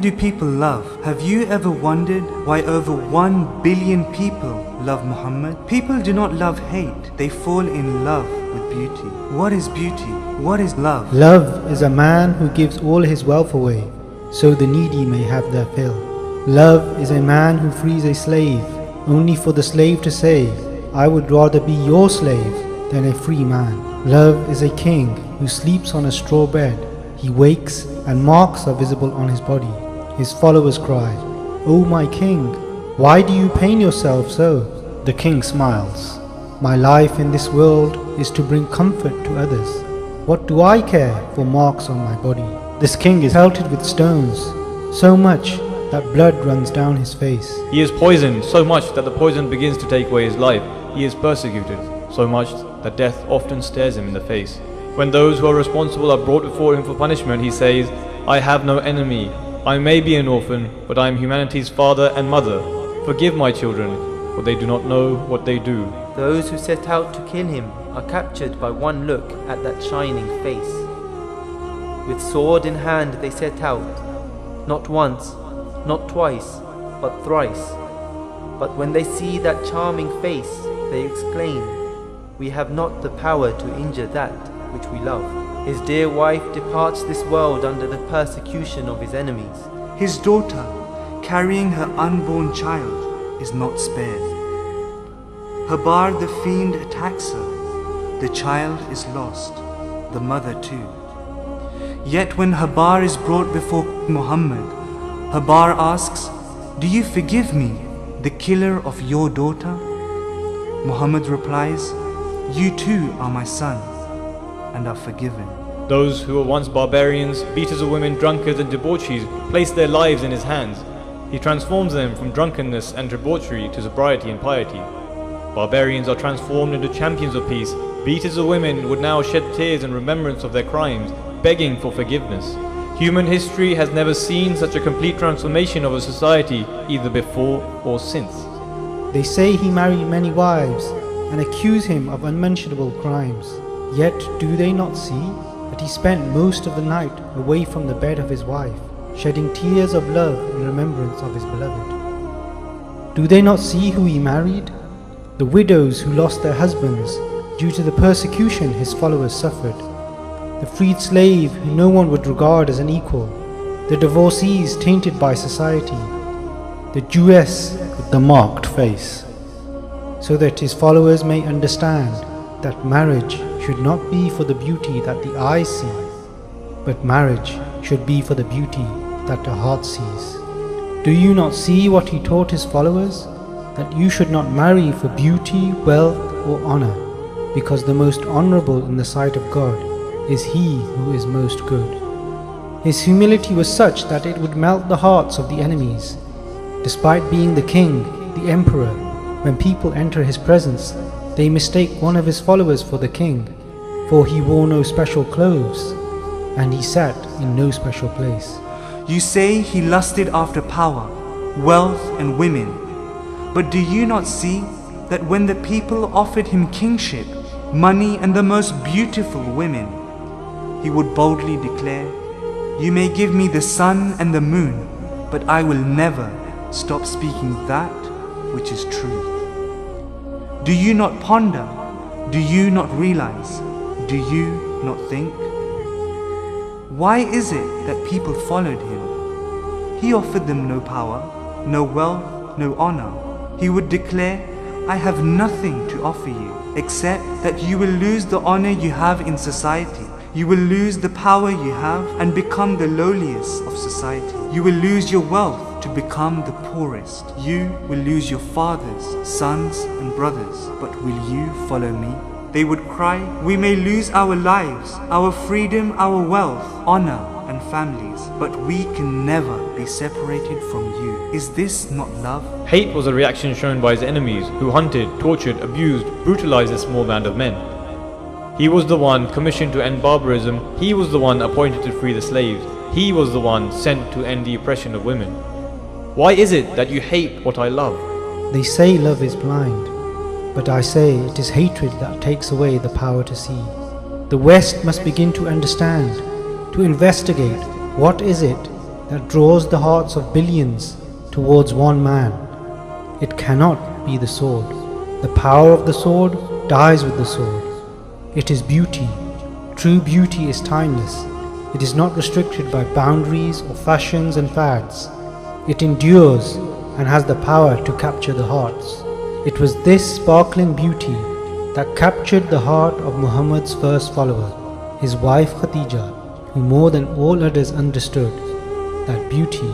do people love? Have you ever wondered why over 1 billion people love Muhammad? People do not love hate, they fall in love with beauty. What is beauty? What is love? Love is a man who gives all his wealth away, so the needy may have their fill. Love is a man who frees a slave, only for the slave to say, I would rather be your slave than a free man. Love is a king who sleeps on a straw bed. He wakes and marks are visible on his body. His followers cry, O my king, why do you pain yourself so? The king smiles. My life in this world is to bring comfort to others. What do I care for marks on my body? This king is pelted with stones, so much that blood runs down his face. He is poisoned so much that the poison begins to take away his life. He is persecuted so much that death often stares him in the face. When those who are responsible are brought before him for punishment, he says, I have no enemy. I may be an orphan, but I am humanity's father and mother. Forgive my children, for they do not know what they do. Those who set out to kill him are captured by one look at that shining face. With sword in hand they set out, not once, not twice, but thrice. But when they see that charming face, they exclaim, we have not the power to injure that which we love. His dear wife departs this world under the persecution of his enemies. His daughter, carrying her unborn child, is not spared. Habar the fiend attacks her. The child is lost, the mother too. Yet when Habar is brought before Muhammad, Habar asks, do you forgive me, the killer of your daughter? Muhammad replies, you too are my son, and are forgiven. Those who were once barbarians, beaters of women, drunkards and debauchees, place their lives in his hands. He transforms them from drunkenness and debauchery to sobriety and piety. Barbarians are transformed into champions of peace. Beaters of women would now shed tears in remembrance of their crimes, begging for forgiveness. Human history has never seen such a complete transformation of a society, either before or since. They say he married many wives and accuse him of unmentionable crimes. Yet do they not see that he spent most of the night away from the bed of his wife, shedding tears of love in remembrance of his beloved? Do they not see who he married? The widows who lost their husbands due to the persecution his followers suffered, the freed slave who no one would regard as an equal, the divorcees tainted by society, the Jewess with the marked face, so that his followers may understand that marriage should not be for the beauty that the eyes see, but marriage should be for the beauty that the heart sees. Do you not see what he taught his followers? That you should not marry for beauty, wealth or honor, because the most honorable in the sight of God is he who is most good. His humility was such that it would melt the hearts of the enemies. Despite being the king, the emperor, when people enter his presence, they mistake one of his followers for the king, for he wore no special clothes, and he sat in no special place. You say he lusted after power, wealth and women. But do you not see that when the people offered him kingship, money and the most beautiful women, he would boldly declare, you may give me the sun and the moon, but I will never stop speaking that which is truth. Do you not ponder? Do you not realize? Do you not think? Why is it that people followed him? He offered them no power, no wealth, no honor. He would declare, I have nothing to offer you, except that you will lose the honor you have in society. You will lose the power you have and become the lowliest of society. You will lose your wealth to become the poorest. You will lose your fathers, sons and brothers. But will you follow me? They would cry, we may lose our lives, our freedom, our wealth, honor and families, but we can never be separated from you. Is this not love? Hate was a reaction shown by his enemies, who hunted, tortured, abused, brutalized this small band of men. He was the one commissioned to end barbarism. He was the one appointed to free the slaves. He was the one sent to end the oppression of women. Why is it that you hate what I love? They say love is blind, but I say it is hatred that takes away the power to see. The West must begin to understand, to investigate what is it that draws the hearts of billions towards one man. It cannot be the sword. The power of the sword dies with the sword. It is beauty. True beauty is timeless. It is not restricted by boundaries or fashions and fads. It endures and has the power to capture the hearts. It was this sparkling beauty that captured the heart of Muhammad's first follower, his wife Khadija, who more than all others understood that beauty